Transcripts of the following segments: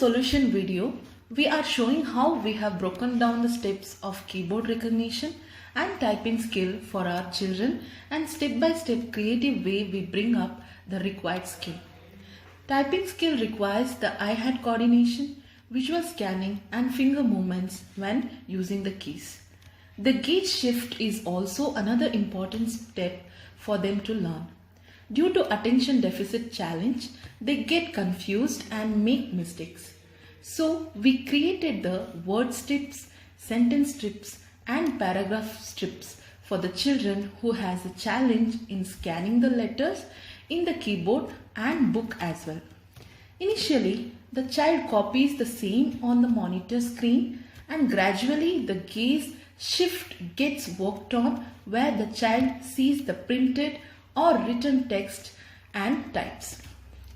solution video, we are showing how we have broken down the steps of keyboard recognition and typing skill for our children and step-by-step creative way we bring up the required skill. Typing skill requires the eye-hand coordination, visual scanning and finger movements when using the keys. The gaze shift is also another important step for them to learn. Due to attention deficit challenge, they get confused and make mistakes. So we created the word strips, sentence strips and paragraph strips for the children who has a challenge in scanning the letters in the keyboard and book as well. Initially, the child copies the same on the monitor screen and gradually the gaze shift gets worked on where the child sees the printed or written text and types.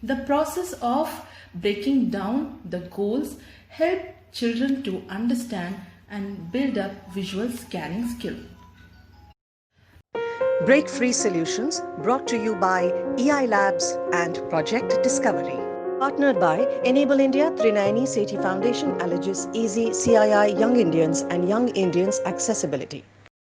The process of breaking down the goals help children to understand and build up visual scanning skill. Break Free Solutions brought to you by EI Labs and Project Discovery. Partnered by Enable India, Trinayani Sethi Foundation, Allergis Easy, CII Young Indians and Young Indians Accessibility.